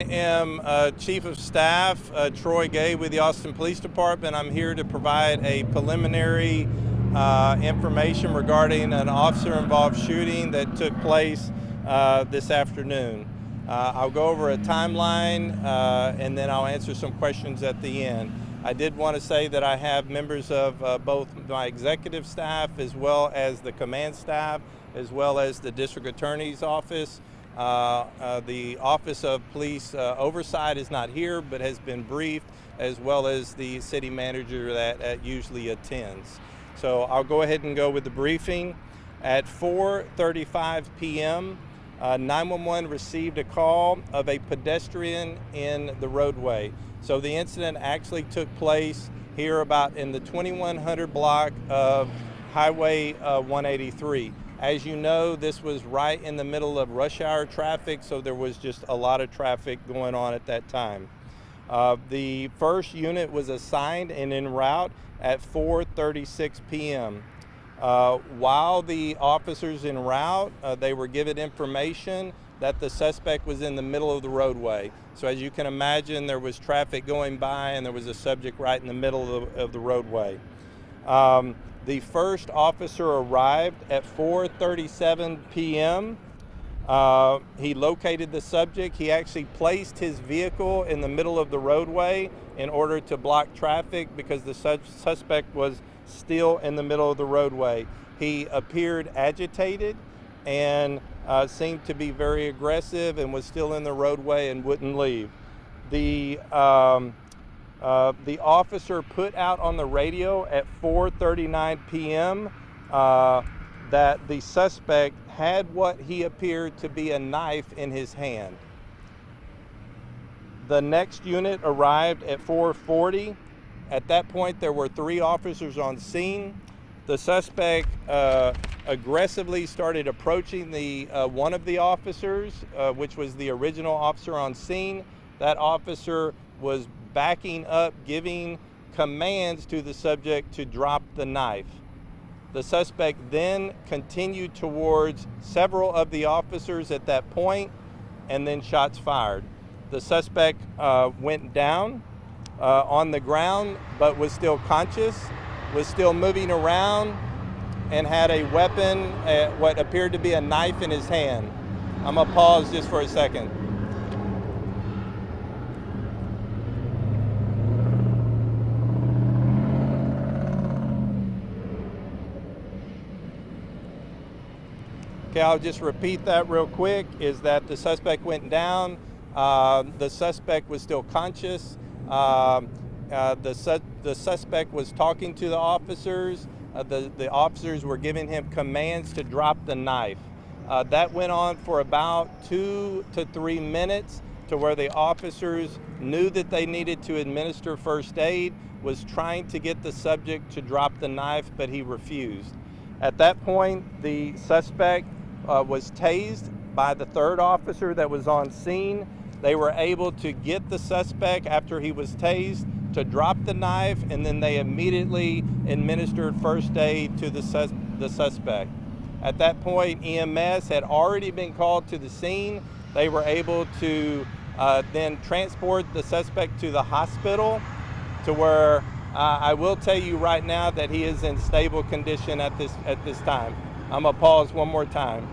I am Chief of Staff Troy Gay with the Austin Police Department. I'm here to provide a preliminary information regarding an officer-involved shooting that took place this afternoon. I'll go over a timeline and then I'll answer some questions at the end. I did want to say that I have members of both my executive staff as well as the command staff as well as the district attorney's office. The Office of Police Oversight is not here but has been briefed, as well as the city manager that usually attends. So I'll go ahead and go with the briefing. At 4:35 p.m., 911 received a call of a pedestrian in the roadway. So the incident actually took place here about in the 2100 block of Highway 183. As you know, this was right in the middle of rush hour traffic, so there was just a lot of traffic going on at that time. The first unit was assigned and en route at 4:36 p.m. While the officers en route, they were given information that the suspect was in the middle of the roadway. So as you can imagine, there was traffic going by and there was a subject right in the middle of the roadway. The first officer arrived at 4:37 p.m. He located the subject. He actually placed his vehicle in the middle of the roadway in order to block traffic because the suspect was still in the middle of the roadway. He appeared agitated and seemed to be very aggressive and was still in the roadway and wouldn't leave. The officer put out on the radio at 4:39 p.m. That the suspect had what he appeared to be a knife in his hand. The next unit arrived at 4:40. At that point, there were 3 officers on scene. The suspect aggressively started approaching one of the officers, which was the original officer on scene. That officer was backing up, giving commands to the subject to drop the knife. The suspect then continued towards several of the officers at that point, and then shots fired. The suspect went down on the ground, but was still conscious, was still moving around, and had a weapon, what appeared to be a knife in his hand. I'm gonna pause just for a second. Okay, I'll just repeat that real quick, is that the suspect went down, the suspect was still conscious, the suspect was talking to the officers, the officers were giving him commands to drop the knife. That went on for about 2 to 3 minutes to where the officers knew that they needed to administer first aid, was trying to get the subject to drop the knife, but he refused. At that point, the suspect was tased by the third officer that was on scene. They were able to get the suspect after he was tased to drop the knife, and then they immediately administered first aid to the suspect. At that point, EMS had already been called to the scene. They were able to then transport the suspect to the hospital, to where I will tell you right now that he is in stable condition at this time. I'm gonna pause one more time.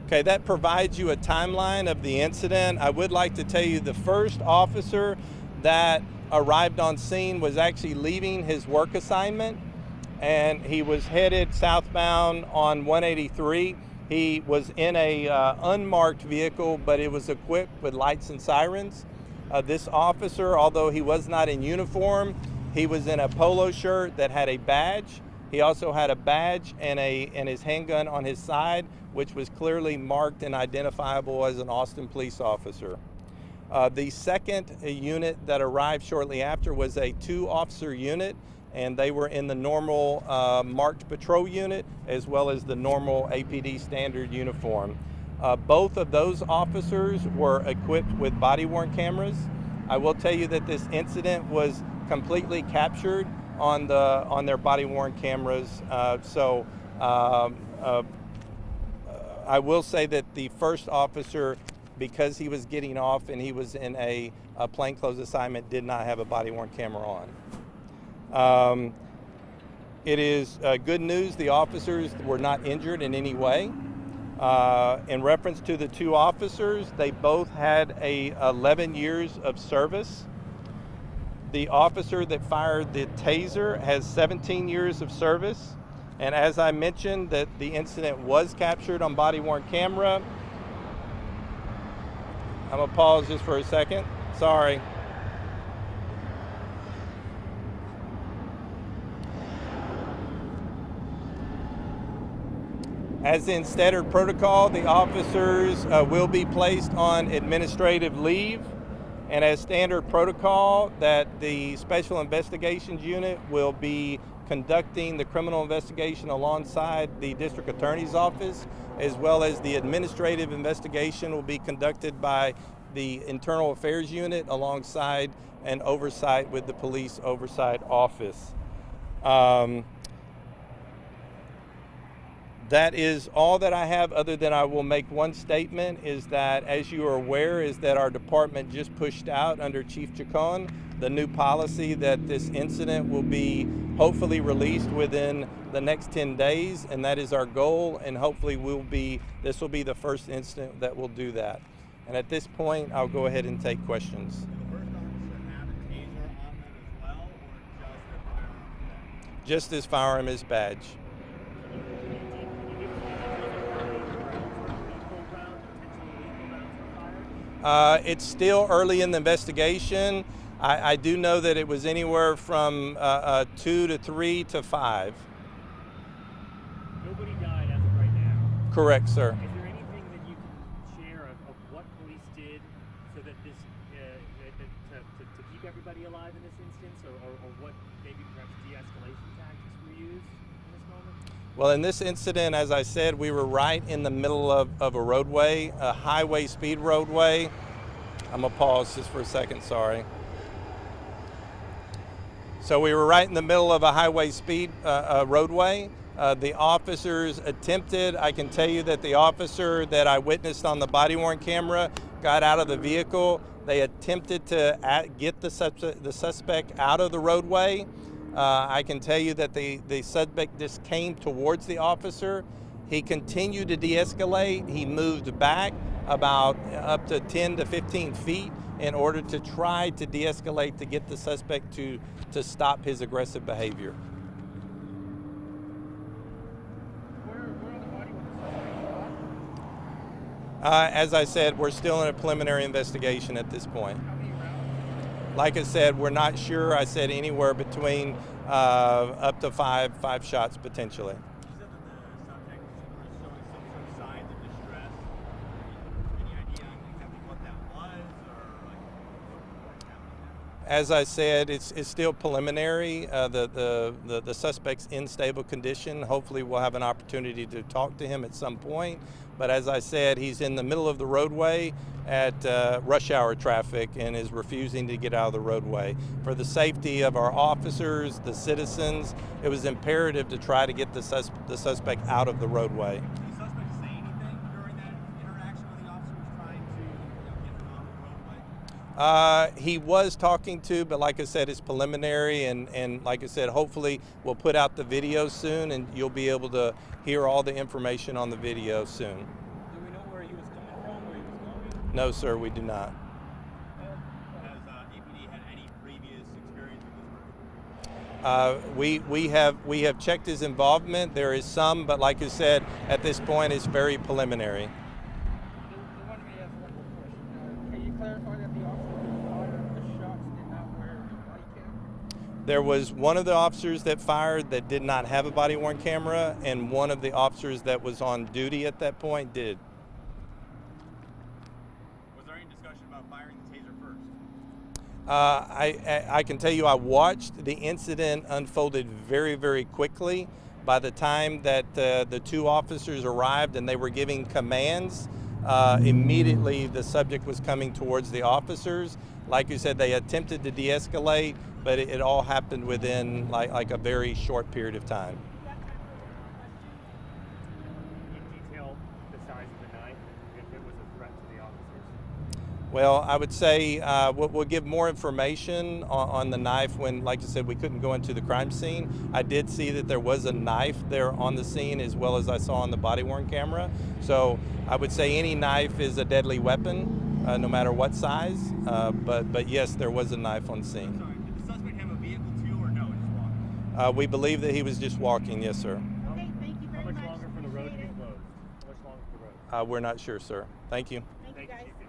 Okay, that provides you a timeline of the incident. I would like to tell you the first officer that arrived on scene was actually leaving his work assignment, and he was headed southbound on 183. He was in a unmarked vehicle, but it was equipped with lights and sirens. This officer, although he was not in uniform, he was in a polo shirt that had a badge. He also had a badge and his handgun on his side, which was clearly marked and identifiable as an Austin police officer. The second unit that arrived shortly after was a 2-officer unit, and they were in the normal marked patrol unit as well as the normal APD standard uniform. Both of those officers were equipped with body-worn cameras. I will tell you that this incident was completely captured on their body-worn cameras. So Um, uh, I will say that the first officer, because he was getting off and he was in a plainclothes assignment, did not have a body-worn camera on. It is good news the officers were not injured in any way. In reference to the two officers, they both had 11 years of service. The officer that fired the taser has 17 years of service. And as I mentioned, that the incident was captured on body-worn camera. I'm gonna pause just for a second. Sorry. As in standard protocol, the officers will be placed on administrative leave. And as standard protocol, that the Special Investigations Unit will be conducting the criminal investigation alongside the District Attorney's Office, as well as the administrative investigation will be conducted by the Internal Affairs Unit alongside and oversight with the Police Oversight Office. That is all that I have, other than I will make one statement, is that, as you are aware, is that our department just pushed out under Chief Chacon the new policy that this incident will be hopefully released within the next 10 days, and that is our goal, and hopefully this will be the first incident that will do that. And at this point, I'll go ahead and take questions. Did the first officer have a taser on them as well, or Just his firearm, his badge. It's still early in the investigation. I do know that it was anywhere from 2 to 3 to 5. Nobody died as of right now. Correct, sir. Is there anything that you can share of what police did so that this to keep everybody alive in this instance, or what maybe perhaps de-escalation tactics were used in this moment? Well, in this incident, as I said, we were right in the middle of a roadway, a highway speed roadway. I'm gonna pause just for a second, sorry. So we were right in the middle of a highway speed roadway. The officers attempted, I can tell you that the officer that I witnessed on the body-worn camera got out of the vehicle. They attempted to get the suspect out of the roadway. I can tell you that the suspect just came towards the officer. He continued to de-escalate. He moved back about up to 10 to 15 feet in order to try to de-escalate to get the suspect to stop his aggressive behavior. Where on the body was the suspect? As I said, we're still in a preliminary investigation at this point. How many rounds? Like I said, we're not sure. I said anywhere between up to five shots potentially. you said that the subject was showing some sort of signs of distress? Any idea on exactly what that was, or like what happened? As I said, it's still preliminary. The suspect's in stable condition. Hopefully we'll have an opportunity to talk to him at some point. But as I said, he's in the middle of the roadway at rush hour traffic and is refusing to get out of the roadway. For the safety of our officers, the citizens, it was imperative to try to get the suspect out of the roadway. Did the suspect say anything during that interaction with the officers trying to get them out of the roadway? He was talking to, but like I said, it's preliminary, and like I said, hopefully we'll put out the video soon and you'll be able to hear all the information on the video soon. Do we know where he was coming from, where he was going? No, sir, we do not. Has APD had any previous experience with this person? We have checked his involvement. There is some, but like I said, at this point, it's very preliminary. Let me ask one more question. Can you clarify that the officer who fired the shots did not wear a body cam? There was one of the officers that fired that did not have a body-worn camera, and one of the officers that was on duty at that point did. Was there any discussion about firing the taser first? I can tell you I watched the incident unfolded very, very quickly. By the time that the two officers arrived and they were giving commands, immediately the subject was coming towards the officers. Like you said, they attempted to de-escalate, but it all happened within like a very short period of time. Well, I would say we'll give more information on the knife when, like I said, we couldn't go into the crime scene. I did see that there was a knife there on the scene, as well as I saw on the body-worn camera. So I would say any knife is a deadly weapon, no matter what size. But yes, there was a knife on the scene. Sorry, did the suspect have a vehicle too, or no, just walking? We believe that he was just walking, yes, sir. Okay, thank you How very much much. longer for the road to be Appreciate it. closed? How much longer for the road? We're not sure, sir. Thank you. Thank you, Thank you, guys. Chief.